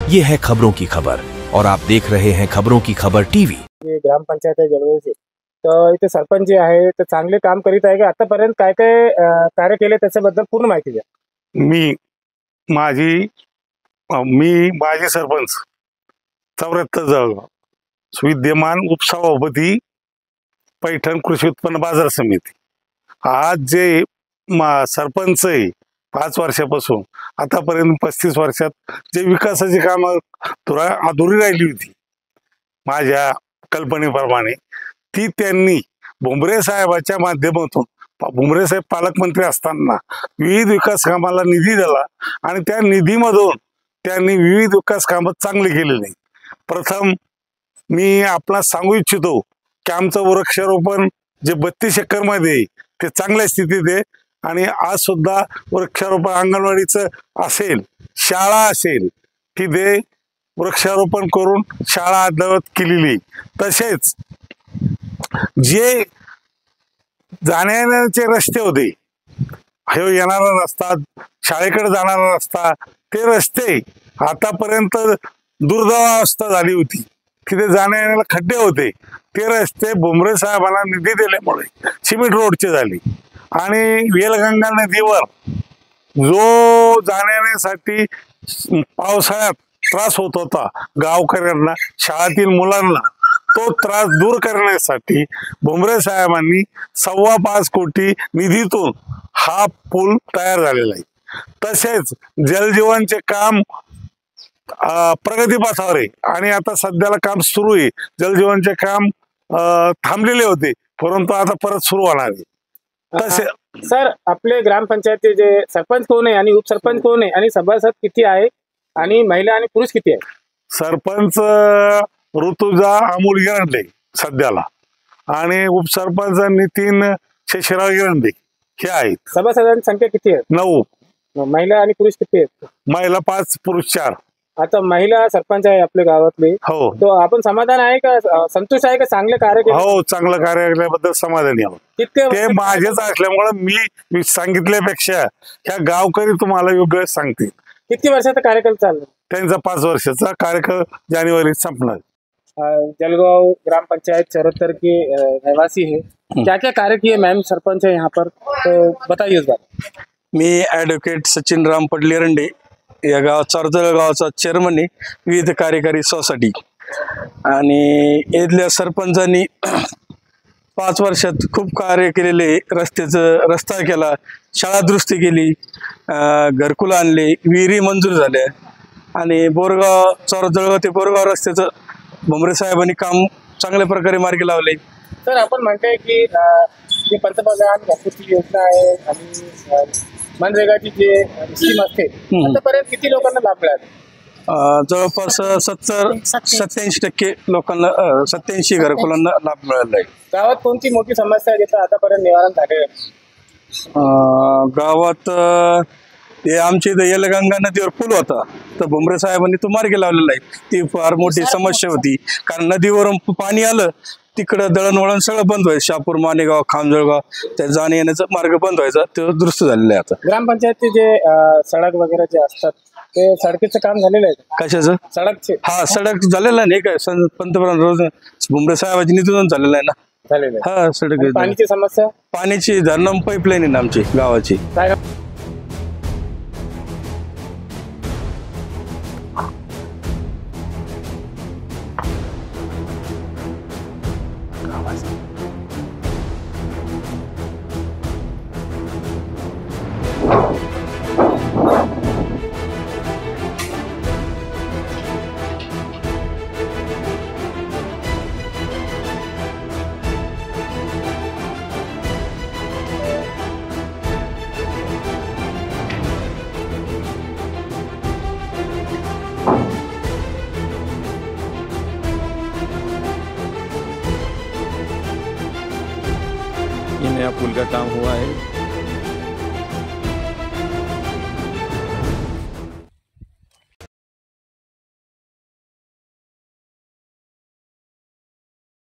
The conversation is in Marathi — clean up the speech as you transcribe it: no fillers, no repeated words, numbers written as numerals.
ये है खबरों की खबर और आप देख रहे हैं खबरों की खबर टीवी। ग्रामपंचायत आहे जळगावचे, तर इथे सरपंच जे आहे ते चांगले काम करीत आहे का? आतापर्यंत काय काय कार्य केले त्याच्याबद्दल पूर्ण माहिती द्या। मी माजी सरपंच 74 जळगाव, विद्यमान उपसभापती पैठण कृषी उत्पन्न बाजार समिती। आज जे सरपंच आहे 5 वर्षापासून आतापर्यंत 35 वर्षात जे विकासाची कामं थोडा अधुरी राहिली होती माझ्या कल्पनेप्रमाणे, ती त्यांनी भुमरे साहेबाच्या माध्यमातून, भुमरे साहेब पालकमंत्री असताना विविध विकास कामाला निधी दिला आणि त्या निधीमधून त्यांनी विविध विकास कामं चांगली केलेली। प्रथम मी आपल्याला सांगू इच्छितो की आमचं वृक्षारोपण जे 32 एकर मध्ये ते चांगल्या स्थितीत आहे आणि आज सुद्धा वृक्षारोपण अंगणवाडीचं असेल, शाळा असेल, तिथे वृक्षारोपण करून शाळा अद्ययावत केलेली। तसेच जे जाण्यायेण्याचे रस्ते होते, हे येणारा रस्ता, शाळेकडे जाणारा रस्ता, ते रस्ते आतापर्यंत दुर्दवावस्था झाली होती, तिथे जाण्या येण्याला खड्डे होते, ते रस्ते भुमरे साहेबांना निधी दिल्यामुळे सिमेंट रोडचे झाले आणि वेलगंगा नदीवर जो जाण्यासाठी पावसाळ्यात त्रास होत होता गावकऱ्यांना, शाळेतील मुलांना, तो त्रास दूर करण्यासाठी भुमरे साहेबांनी 5.25 कोटी निधीतून हा पूल तयार झालेला आहे। तसेच जलजीवनचे काम प्रगतीपथावर आहे आणि आता सध्याला काम सुरू आहे। जलजीवनचे काम थांबलेले होते, परंतु आता परत सुरू होणार आहे। तसे सर, आपले ग्रामपंचायतचे जे सरपंच कोण आहे आणि उपसरपंच कोण आहे आणि सभासद किती आहे आणि महिला आणि पुरुष किती आहे? सरपंच ऋतुजा अमोल गिरंडे सध्याला आणि उपसरपंच नितीन शेषराव गिरंडे हे आहेत। सभासदांची संख्या किती आहे? 9। महिला आणि पुरुष किती आहेत? महिला 5, पुरुष 4। आता महिला सरपंच आहे आपल्या गावातले, हो, तो आपण समाधान आहे का, संतुष्ट आहे का? चांगले कार्य केले? हो, चांगलं कार्य केल्याबद्दल समाधानी आहोत। ते माझेच असल्यामुळे मी सांगितल्यापेक्षा ह्या गावकरी तुम्हाला योग्य सांगतील। किती वर्षाचा कार्यकाल चालला त्यांचा? 5 वर्षाचा कार्यकाल जानेवारीत संपणार। जलगांव ग्रामपंचायत 74 के रहवासी है, क्या क्या कार्य किए मैम सरपंच है यहाँ पर, तो बताइए इस बार। मी ॲडव्होकेट सचिन राम पडलेरंडे या जळगावचा चेअरमन आहे विविध कार्यकारी सोसायटी आणि इथल्या सरपंचांनी 5 वर्षात खूप कार्य केलेले। रस्ता केला, शाळा दुरुस्ती केली, घरकुल आणले, विहिरी मंजूर झाल्या आणि जळगाव ते बोरगाव रस्त्याचं भुमरे साहेबांनी काम चांगल्या प्रकारे मार्गी लावले। सर, आपण म्हणताय की जे पंतप्रधान घरकुलची योजना आहे आणि मनरेगाची जे स्कीम असते, आतापर्यंत किती लोकांना लाभ मिळाला? जवळपास 87% लोकांना, 87 घरकुलांना लाभ मिळाला आहे। गावात कोणती मोठी समस्या आहे ज्याचं आतापर्यंत निवारण झाले? गावात ते आमच्या इथं येलगंगा नदीवर पूल होता, तर भुमरे साहेबांनी तो मार्गी लावलेला आहे। ती फार मोठी समस्या होती, कारण नदीवरून पाणी आलं, तिकडं दळणवळण सगळं बंद व्हायचं, शहापूर, मानेगाव, खामजळगाव, त्या जाण्या येण्याचा मार्ग बंद व्हायचा, ते दुरुस्त झालेलं आहे। आता ग्रामपंचायतचे जे सडक वगैरे जे असतात ते सडकीचं काम झालेलं आहे? कशाचं? सडकचे? हा, सडक झालेला नाही काय, पंतप्रधान भुमरे साहेबांच्या निधीतून झालेला आहे ना। झालेलं आहे। हा, सडक। पाण्याची समस्या? पाण्याची धरण पाईपलाईन आहे ना आमची गावाची। काय ये नया पुल का काम हुआ है।